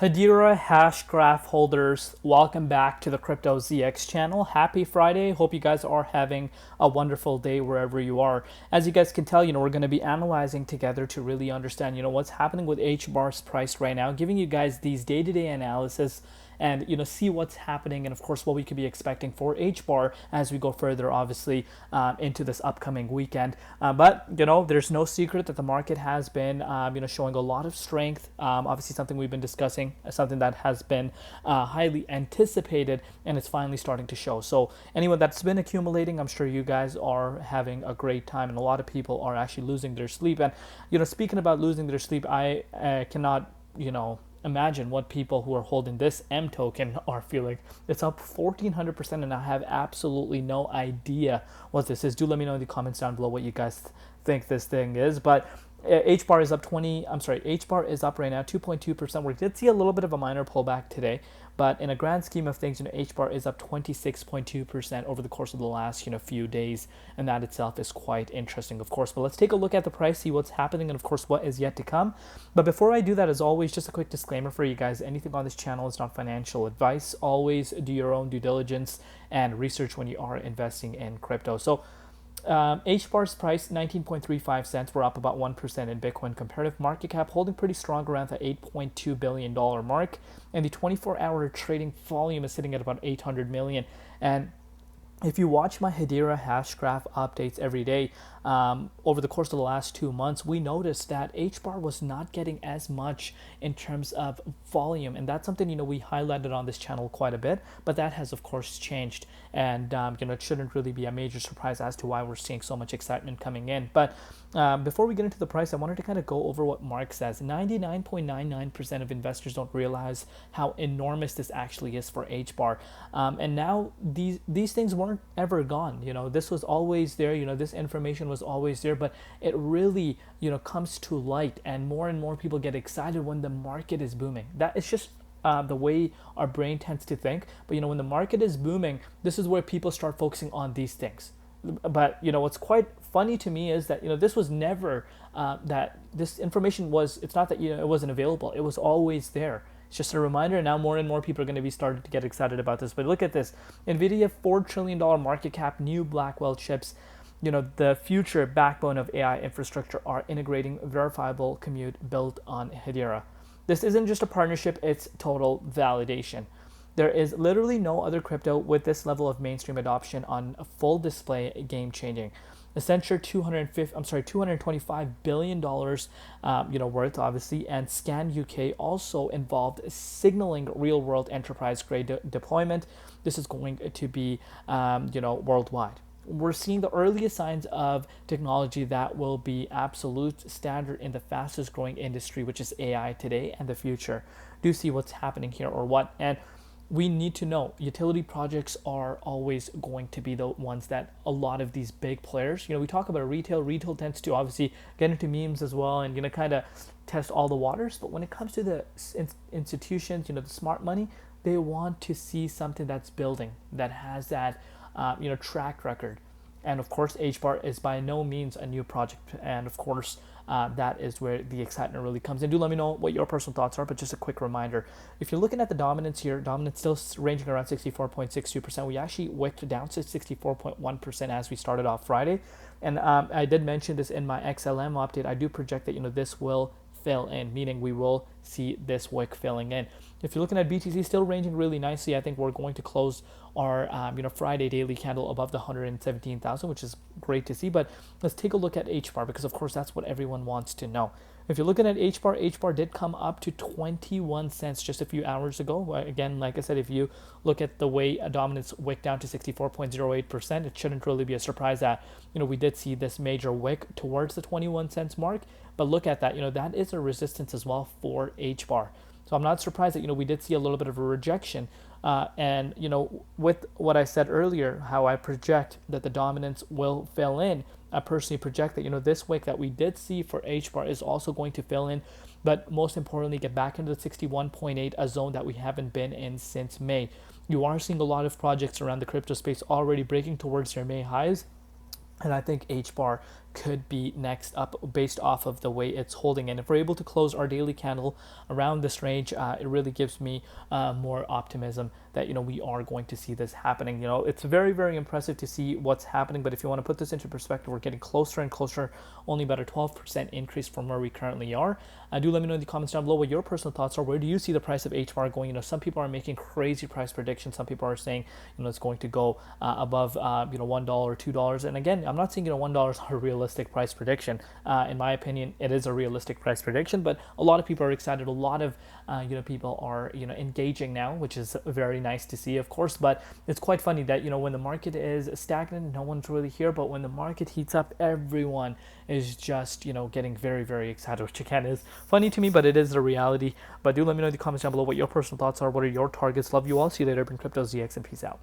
Hedera hash graph holders, welcome back to the Crypto ZX channel. Happy Friday. Hope you guys are having a wonderful day wherever you are. As you guys can tell, we're going to be analyzing together to really understand, what's happening with Hbar's price right now, giving you guys these day-to-day analysis and see what's happening and of course what we could be expecting for Hbar as we go further obviously into this upcoming weekend. But there's no secret that the market has been showing a lot of strength. Obviously something we've been discussing, something that has been highly anticipated, and it's finally starting to show. So anyone that's been accumulating, I'm sure you guys are having a great time, and a lot of people are actually losing their sleep. And speaking about losing their sleep, I cannot imagine what people who are holding this M token are feeling. It's up 1400%, and I have absolutely no idea what this is. Do let me know in the comments down below what you guys think this thing is. But Hbar is up Hbar is up right now 2.2%. We did see a little bit of a minor pullback today, but in a grand scheme of things, Hbar is up 26.2% over the course of the last few days, and that itself is quite interesting, of course. But let's take a look at the price, see what's happening, and of course what is yet to come. But before I do that, as always, just a quick disclaimer for you guys: anything on this channel is not financial advice. Always do your own due diligence and research when you are investing in crypto. So Hbar's price 19.35 cents. We're up about 1% in Bitcoin. Comparative market cap holding pretty strong around the $8.2 billion mark, and the 24-hour trading volume is sitting at about 800 million. And if you watch my Hedera hash graph updates every day, over the course of the last 2 months, we noticed that Hbar was not getting as much in terms of volume, and that's something we highlighted on this channel quite a bit. But that has of course changed, and it shouldn't really be a major surprise as to why we're seeing so much excitement coming in. But before we get into the price, I wanted to kind of go over what Mark says. 99.99% of investors don't realize how enormous this actually is for Hbar, and now these things weren't ever gone. This was always there. This information was always there, but it really comes to light, and more people get excited when the market is booming. That is just the way our brain tends to think. But when the market is booming, this is where people start focusing on these things. But what's quite funny to me is that this was never that this information was, it's not that it wasn't available, it was always there. It's just a reminder, and now more and more people are going to be starting to get excited about this. But look at this: Nvidia, $4 trillion market cap, new Blackwell chips. The future backbone of AI infrastructure are integrating verifiable compute built on Hedera. This isn't just a partnership, it's total validation. There is literally no other crypto with this level of mainstream adoption on a full display, game changing. Accenture $225 billion worth, obviously, and Scan UK also involved signaling real world enterprise grade deployment. This is going to be worldwide. We're seeing the earliest signs of technology that will be absolute standard in the fastest growing industry, which is AI today and the future. Do see what's happening here or what? And we need to know utility projects are always going to be the ones that a lot of these big players, we talk about retail tends to obviously get into memes as well and kind of test all the waters. But when it comes to the institutions, the smart money, they want to see something that's building, that has that track record. And of course, Hbar is by no means a new project, and of course that is where the excitement really comes in. Do let me know what your personal thoughts are, but just a quick reminder: if you're looking at the dominance here, dominance still ranging around 64.62%. We actually wicked down to 64.1% as we started off Friday, and I did mention this in my XLM update. I do project that this will fill in, meaning we will see this wick filling in. If you're looking at BTC, still ranging really nicely. I think we're going to close our Friday daily candle above the 117,000, which is great to see. But let's take a look at Hbar, because of course that's what everyone wants to know. If you're looking at Hbar did come up to 21 cents just a few hours ago. Again, like I said, if you look at the way dominance wicked down to 64.08%, it shouldn't really be a surprise that we did see this major wick towards the 21 cents mark. But look at that, that is a resistance as well for Hbar. So I'm not surprised that we did see a little bit of a rejection, and with what I said earlier, how I project that the dominance will fill in. I personally project that this wick that we did see for Hbar is also going to fill in, but most importantly get back into the 61.8, a zone that we haven't been in since May. You are seeing a lot of projects around the crypto space already breaking towards their May highs. And I think Hbar could be next up based off of the way it's holding. And if we're able to close our daily candle around this range, it really gives me more optimism that we are going to see this happening. It's very, very impressive to see what's happening, but if you want to put this into perspective, we're getting closer and closer, only about a 12% increase from where we currently are. Do let me know in the comments down below what your personal thoughts are. Where do you see the price of Hbar going? Some people are making crazy price predictions. Some people are saying it's going to go above $1, $2. And again, I'm not saying $1 is a realistic price prediction. In my opinion, it is a realistic price prediction, but a lot of people are excited. A lot of people are engaging now, which is very nice to see, of course. But it's quite funny that when the market is stagnant, no one's really here. But when the market heats up, everyone is just getting very, very excited, which again is funny to me, but it is the reality. But do let me know in the comments down below what your personal thoughts are. What are your targets? Love you all. See you later. Been Crypto ZX, and peace out.